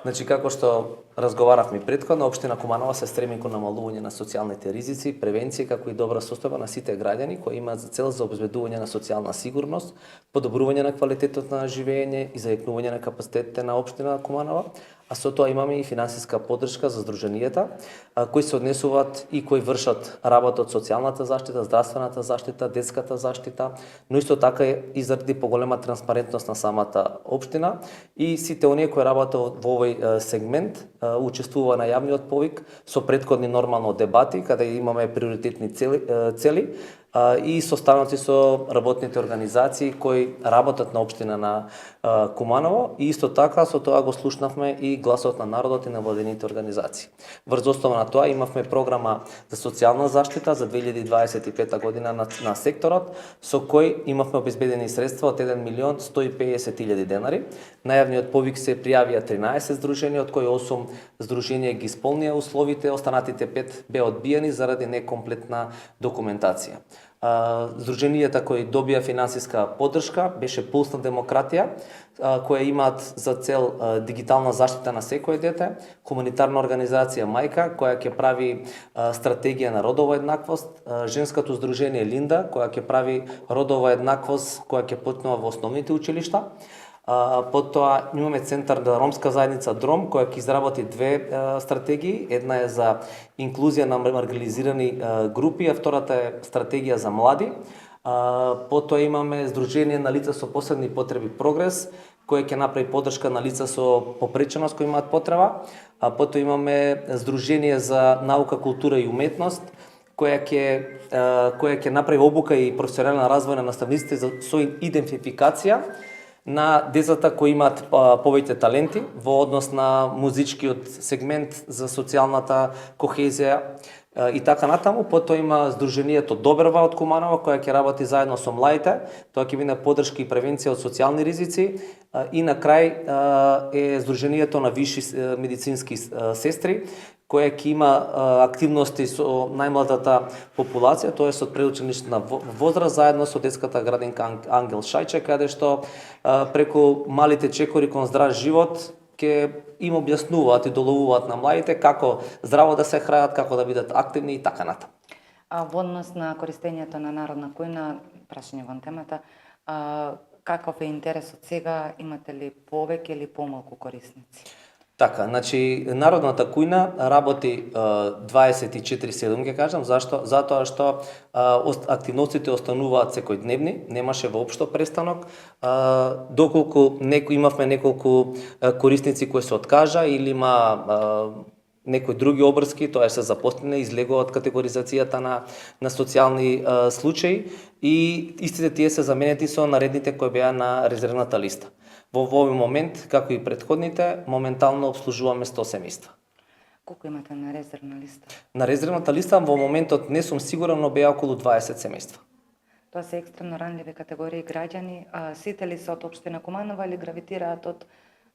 Значи, како што разговаравме претходно, општина Куманова се стреми кон намалување на социјалните ризици, превенција како и добра состојба на сите граѓани кои имаат за цел за обезбедување на социјална сигурност, подобрување на квалитетот на живење и зајакнување на капацитетите на општина Куманова, а со тоа имаме и финансиска поддршка за здруженијата кои се однесуваат и кои вршат работа од социјалната заштита, здравствената заштита, детската заштита, но исто така и заради поголема транспарентност на самата општина и сите оние кои работат во овој сегмент учествува на јавниот повик со претходни нормално дебати каде имаме приоритетни цели и состаноци со работните организации кои работат на општина на Куманово и исто така со тоа го слушнавме и гласот на народот и на владините организации. Врз основа на тоа имавме програма за социјална заштита за 2025 година на секторот со кој имавме обезбедени средства од 1.150.000 денари. На јавниот повик се пријавија 13 здруженија, од кои 8 здруженија ги исполнија условите, останатите 5 беа одбиени заради некомплетна документација. Здруженијата кои добија финансиска поддршка беше Пулс на демократија, која имаат за цел дигитална заштита на секое дете, хуманитарна организација Мајка, која ќе прави стратегија на родова еднаквост, женското здружение Линда, која ќе прави родова еднаквост, која ќе почнува во основните училишта. Потоа имаме центар за ромска заедница Дром, која ќе изработи две стратегии. Една е за инклузија на маргинализирани групи, а втората е стратегија за млади. Потоа имаме Сдружение на лица со посебни потреби Прогрес, кој ќе направи поддршка на лица со попреченост кои имаат потреба. Потоа имаме Сдружение за наука, култура и уметност, која ќе направи обука и професионална развој на наставниците со идентификација на децата кои имаат повеќе таленти во однос на музичкиот сегмент за социјалната кохезија и така натаму. Потоа има Сдруженијето Добрва од Куманова која ќе работи заедно со младите. Тоа ќе биде поддршка и превенција од социјални ризици и на крај е Сдруженијето на висши медицински сестри која ќе има активности со најмладата популација, тоа е со предучилишна возраст заедно со детската градинка Ангел Шајче, каде што преку малите чекори кон здрав живот ќе им објаснуваат и доловуваат на младите како здраво да се хранат, како да бидат активни и така натаму. Во однос на користењето на народна кујна, прашање во темата, каков е интересот сега, имате ли повеќе или помалку корисници? Така, значи народната кујна работи 24/7 ќе кажам, зашто? Затоа што активностите остануваат секојдневни, немаше воопшто престанок, доколку имавме неколку корисници кои се откажа или има некои други обрски, тоа се запослени, излегува од категоризацијата на социјални случаи и истите тие се заменети со наредните кои беа на резервната листа. Во овој момент, како и претходните, моментално обслужуваме 100 семејства. Колку имате на резервна листа? На резервната листа во моментот не сум сигурен, но беа околу 20 семејства. Тоа се екстремно ранливи категории граѓани, сите ли се од општина Куманова или гравитираат од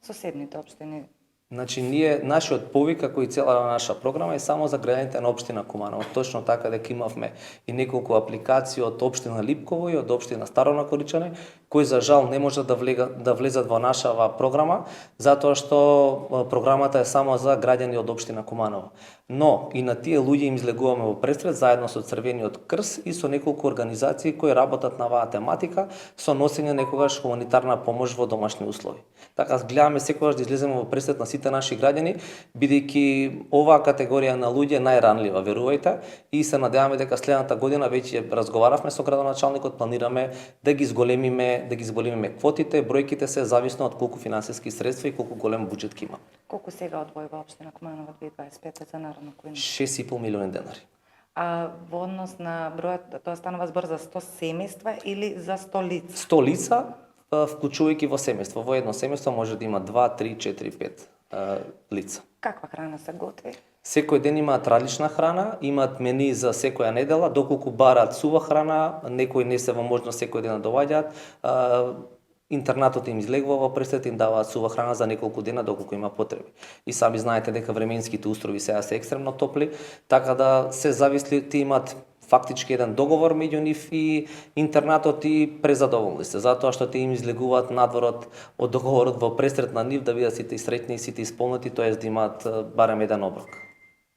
соседните општини? Значи, нашиот повик, како и цела наша програма, е само за граѓаните на општина Куманово. Точно така дека имавме и неколку апликации од општина Липково и од општина Старо Накоричане, кои за жал не можат да влезат во нашава програма, затоа што програмата е само за граѓани од општина Куманово. Но и на тие луѓе им излегуваме во престрет заедно со Црвениот крст и со неколку организации кои работат на оваа тематика со носење некогаш хуманитарна помош во домашни услови. Така гледаме секогаш да излеземе во престрет на сите наши граѓани, бидејќи оваа категорија на луѓе е најранлива, верувајте, и се надеваме дека следната година веќе разговаравме со градоначалникот, планираме да ги зголемиме квотите, бројките се зависно од колку финансиски средства и колку голем буџет ќе има. Колку сега одвојува општина Куманова 2025 за народна кујна? 6,5 милиони денари. Во однос на бројот, тоа станува збор за 100 семејства или за 100 лица? 100 лица, вклучувајќи во семејство. Во едно семејство може да има 2, 3, 4, 5 лица. Каква храна се готви? Секој ден имаат различна храна, имаат мени за секоја недела, доколку бараат сува храна, некои не се во можност секој ден да доаѓаат. Интернатот им излегува во престрет, им даваат сува храна за неколку дена доколку има потреби. И сами знаете дека временските устрови сега се екстремно топли, така да се зависли, ти имаат фактички еден договор меѓу нив и интернатот и презадоволни се, затоа што те им излегуваат надворот од договорот во пресрет на нив да бидат сите среќни и сите исполнети, тоест да имаат барем еден оброк.